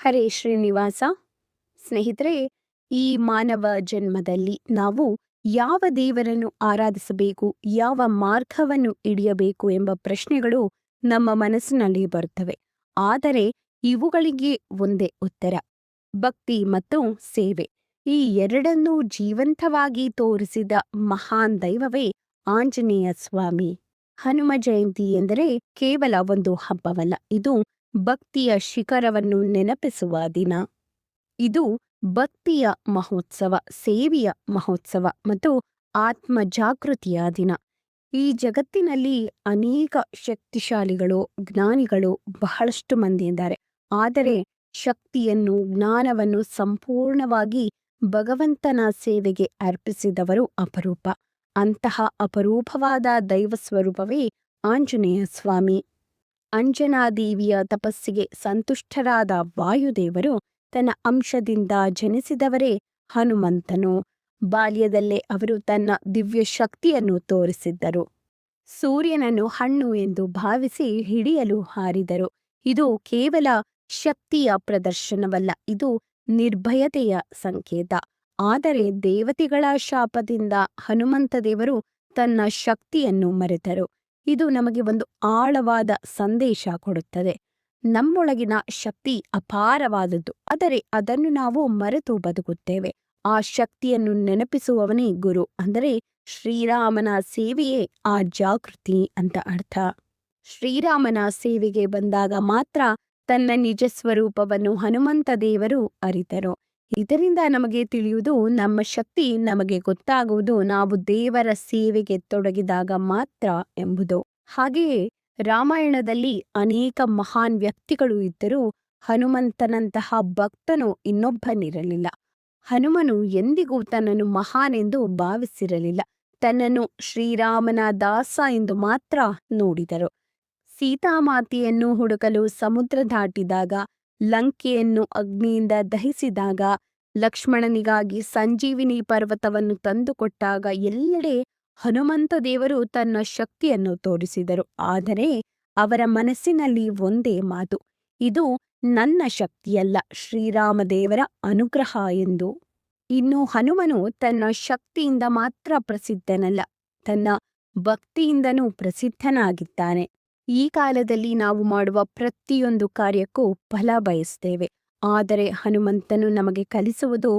ಹರೇ ಶ್ರೀನಿವಾಸ. ಸ್ನೇಹಿತರೆ, ಈ ಮಾನವ ಜನ್ಮದಲ್ಲಿ ನಾವು ಯಾವ ದೇವರನ್ನು ಆರಾಧಿಸಬೇಕು, ಯಾವ ಮಾರ್ಗವನ್ನು ಹಿಡಿಯಬೇಕು ಎಂಬ ಪ್ರಶ್ನೆಗಳು ನಮ್ಮ ಮನಸ್ಸಿನಲ್ಲಿ ಬರುತ್ತವೆ. ಆದರೆ ಇವುಗಳಿಗೆ ಒಂದೇ ಉತ್ತರ: ಭಕ್ತಿ ಮತ್ತು ಸೇವೆ. ಈ ಎರಡನ್ನೂ ಜೀವಂತವಾಗಿ ತೋರಿಸಿದ ಮಹಾನ್ ದೈವವೇ ಆಂಜನೇಯ ಸ್ವಾಮಿ. ಹನುಮ ಜಯಂತಿ ಎಂದರೆ ಕೇವಲ ಒಂದು ಹಬ್ಬವಲ್ಲ, ಇದು ಭಕ್ತಿಯ ಶಿಖರವನ್ನು ನೆನಪಿಸುವ ದಿನ. ಇದು ಭಕ್ತಿಯ ಮಹೋತ್ಸವ, ಸೇವೆಯ ಮಹೋತ್ಸವ ಮತ್ತು ಆತ್ಮ ಜಾಗೃತಿಯ ದಿನ. ಈ ಜಗತ್ತಿನಲ್ಲಿ ಅನೇಕ ಶಕ್ತಿಶಾಲಿಗಳು, ಜ್ಞಾನಿಗಳು ಬಹಳಷ್ಟು ಮಂದಿ ಇದ್ದಾರೆ. ಆದರೆ ಶಕ್ತಿಯನ್ನು, ಜ್ಞಾನವನ್ನು ಸಂಪೂರ್ಣವಾಗಿ ಭಗವಂತನ ಸೇವೆಗೆ ಅರ್ಪಿಸಿದವರು ಅಪರೂಪ. ಅಂತಹ ಅಪರೂಪವಾದ ದೈವ ಸ್ವರೂಪವೇ ಆಂಜನೇಯ ಸ್ವಾಮಿ. ಅಂಜನಾದೇವಿಯ ತಪಸ್ಸಿಗೆ ಸಂತುಷ್ಟರಾದ ವಾಯುದೇವರು ತನ್ನ ಅಂಶದಿಂದ ಜನಿಸಿದವರೇ ಹನುಮಂತನು. ಬಾಲ್ಯದಲ್ಲೇ ಅವರು ತನ್ನ ದಿವ್ಯ ಶಕ್ತಿಯನ್ನು ತೋರಿಸಿದ್ದರು. ಸೂರ್ಯನನ್ನು ಹಣ್ಣು ಎಂದು ಭಾವಿಸಿ ಹಿಡಿಯಲು ಹಾರಿದರು. ಇದು ಕೇವಲ ಶಕ್ತಿಯ ಪ್ರದರ್ಶನವಲ್ಲ, ಇದು ನಿರ್ಭಯತೆಯ ಸಂಕೇತ. ಆದರೆ ದೇವತೆಗಳ ಶಾಪದಿಂದ ಹನುಮಂತ ದೇವರು ತನ್ನ ಶಕ್ತಿಯನ್ನು ಮರೆತರು. ಇದು ನಮಗೆ ಒಂದು ಆಳವಾದ ಸಂದೇಶ ಕೊಡುತ್ತದೆ. ನಮ್ಮೊಳಗಿನ ಶಕ್ತಿ ಅಪಾರವಾದದ್ದು, ಆದರೆ ಅದನ್ನು ನಾವು ಮರೆತು ಬದುಕುತ್ತೇವೆ. ಆ ಶಕ್ತಿಯನ್ನು ನೆನಪಿಸುವವನೇ ಗುರು, ಅಂದರೆ ಶ್ರೀರಾಮನ ಸೇವೆಯೇ ಆ ಜಾಗೃತಿ ಅಂತ ಅರ್ಥ. ಶ್ರೀರಾಮನ ಸೇವೆಗೆ ಬಂದಾಗ ಮಾತ್ರ ತನ್ನ ನಿಜ ಸ್ವರೂಪವನ್ನು ಹನುಮಂತ ದೇವರು ಅರಿತರು. ಇದರಿಂದ ನಮಗೆ ತಿಳಿಯುವುದು, ನಮ್ಮ ಶಕ್ತಿ ನಮಗೆ ಗೊತ್ತಾಗುವುದು ನಾವು ದೇವರ ಸೇವೆಗೆ ತೊಡಗಿದಾಗ ಮಾತ್ರ ಎಂಬುದು. ಹಾಗೆಯೇ ರಾಮಾಯಣದಲ್ಲಿ ಅನೇಕ ಮಹಾನ್ ವ್ಯಕ್ತಿಗಳು ಇದ್ದರೂ ಹನುಮಂತನಂತಹ ಭಕ್ತನು ಇನ್ನೊಬ್ಬನಿರಲಿಲ್ಲ. ಹನುಮನು ಎಂದಿಗೂ ತನ್ನನ್ನು ಮಹಾನ್ ಎಂದು ಭಾವಿಸಿರಲಿಲ್ಲ. ತನ್ನನ್ನು ಶ್ರೀರಾಮನ ದಾಸ ಎಂದು ಮಾತ್ರ ನೋಡಿದರು. ಸೀತಾಮಾತೆಯನ್ನು ಹುಡುಕಲು ಸಮುದ್ರ ದಾಟಿದಾಗ, ಲಂಕೆಯನ್ನು ಅಗ್ನಿಯಿಂದ ದಹಿಸಿದಾಗ, ಲಕ್ಷ್ಮಣನಿಗಾಗಿ ಸಂಜೀವಿನಿ ಪರ್ವತವನ್ನು ತಂದುಕೊಟ್ಟಾಗ ಎಲ್ಲೆಡೆ ಹನುಮಂತ ದೇವರು ತನ್ನ ಶಕ್ತಿಯನ್ನು ತೋರಿಸಿದರು. ಆದರೆ ಅವರ ಮನಸ್ಸಿನಲ್ಲಿ ಒಂದೇ ಮಾತು: ಇದು ನನ್ನ ಶಕ್ತಿಯಲ್ಲ, ಶ್ರೀರಾಮದೇವರ ಅನುಗ್ರಹ ಎಂದು. ಇನ್ನು ಹನುಮನು ತನ್ನ ಶಕ್ತಿಯಿಂದ ಮಾತ್ರ ಪ್ರಸಿದ್ಧನಲ್ಲ, ತನ್ನ ಭಕ್ತಿಯಿಂದನೂ ಪ್ರಸಿದ್ಧನಾಗಿದ್ದಾನೆ. ಈ ಕಾಲದಲ್ಲಿ ನಾವು ಮಾಡುವ ಪ್ರತಿಯೊಂದು ಕಾರ್ಯಕ್ಕೂ ಫಲ ಬಯಸ್ತೇವೆ. ಆದರೆ ಹನುಮಂತನು ನಮಗೆ ಕಲಿಸುವುದು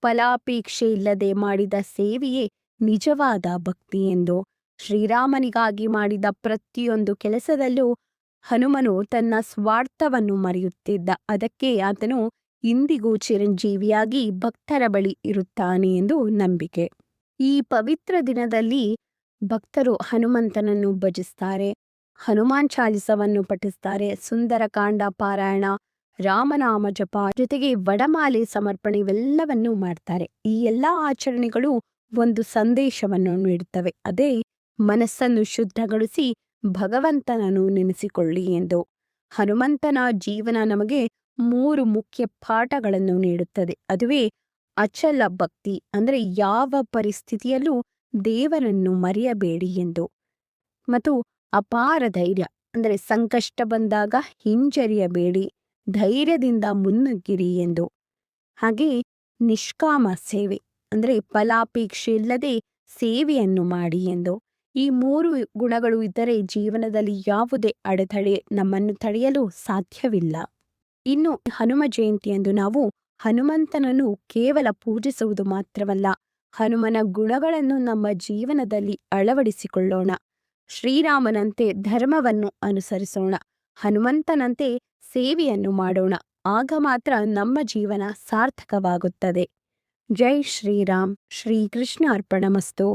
ಫಲಾಪೇಕ್ಷೆ ಇಲ್ಲದೆ ಮಾಡಿದ ಸೇವೆಯೇ ನಿಜವಾದ ಭಕ್ತಿ ಎಂದು. ಶ್ರೀರಾಮನಿಗಾಗಿ ಮಾಡಿದ ಪ್ರತಿಯೊಂದು ಕೆಲಸದಲ್ಲೂ ಹನುಮನು ತನ್ನ ಸ್ವಾರ್ಥವನ್ನು ಮರೆಯುತ್ತಿದ್ದ. ಅದಕ್ಕೆ ಆತನು ಇಂದಿಗೂ ಚಿರಂಜೀವಿಯಾಗಿ ಭಕ್ತರ ಬಳಿ ಇರುತ್ತಾನೆ ಎಂದು ನಂಬಿಕೆ. ಈ ಪವಿತ್ರ ದಿನದಲ್ಲಿ ಭಕ್ತರು ಹನುಮಂತನನ್ನು ಭಜಿಸ್ತಾರೆ, ಹನುಮಾನ್ ಚಾಲಿಸವನ್ನು ಪಠಿಸ್ತಾರೆ, ಸುಂದರಕಾಂಡ ಪಾರಾಯಣ, ರಾಮನಾಮ ಜಪ, ಜೊತೆಗೆ ವಡಮಾಲೆ ಸಮರ್ಪಣೆ ಇವೆಲ್ಲವನ್ನೂ ಮಾಡ್ತಾರೆ. ಈ ಎಲ್ಲ ಆಚರಣೆಗಳು ಒಂದು ಸಂದೇಶವನ್ನು ನೀಡುತ್ತವೆ, ಅದೇ ಮನಸ್ಸನ್ನು ಶುದ್ಧಗೊಳಿಸಿ ಭಗವಂತನನ್ನು ನೆನೆಸಿಕೊಳ್ಳಿ ಎಂದು. ಹನುಮಂತನ ಜೀವನ ನಮಗೆ 3 ಮುಖ್ಯ ಪಾಠಗಳನ್ನು ನೀಡುತ್ತದೆ. ಅದುವೇ ಅಚಲ ಭಕ್ತಿ, ಅಂದರೆ ಯಾವ ಪರಿಸ್ಥಿತಿಯಲ್ಲೂ ದೇವರನ್ನು ಮರೆಯಬೇಡಿ ಎಂದು, ಮತ್ತು ಅಪಾರ ಧೈರ್ಯ, ಅಂದರೆ ಸಂಕಷ್ಟ ಬಂದಾಗ ಹಿಂಜರಿಯಬೇಡಿ, ಧೈರ್ಯದಿಂದ ಮುನ್ನುಗ್ಗಿರಿ ಎಂದು. ಹಾಗೆ ನಿಷ್ಕಾಮ ಸೇವೆ, ಅಂದರೆ ಫಲಾಪೇಕ್ಷೆ ಇಲ್ಲದೆ ಸೇವೆಯನ್ನು ಮಾಡಿ ಎಂದು. ಈ 3 ಗುಣಗಳು ಇದ್ದರೆ ಜೀವನದಲ್ಲಿ ಯಾವುದೇ ಅಡೆತಡೆ ನಮ್ಮನ್ನು ತಡೆಯಲು ಸಾಧ್ಯವಿಲ್ಲ. ಇನ್ನು ಹನುಮ ಜಯಂತಿಯಂದು ನಾವು ಹನುಮಂತನನ್ನು ಕೇವಲ ಪೂಜಿಸುವುದು ಮಾತ್ರವಲ್ಲ, ಹನುಮನ ಗುಣಗಳನ್ನು ನಮ್ಮ ಜೀವನದಲ್ಲಿ ಅಳವಡಿಸಿಕೊಳ್ಳೋಣ. ಶ್ರೀರಾಮನಂತೆ ಧರ್ಮವನ್ನು ಅನುಸರಿಸೋಣ, ಹನುಮಂತನಂತೆ ಸೇವೆಯನ್ನು ಮಾಡೋಣ. ಆಗ ಮಾತ್ರ ನಮ್ಮ ಜೀವನ ಸಾರ್ಥಕವಾಗುತ್ತದೆ. ಜೈ ಶ್ರೀರಾಮ್. ಶ್ರೀಕೃಷ್ಣ ಅರ್ಪಣಮಸ್ತು.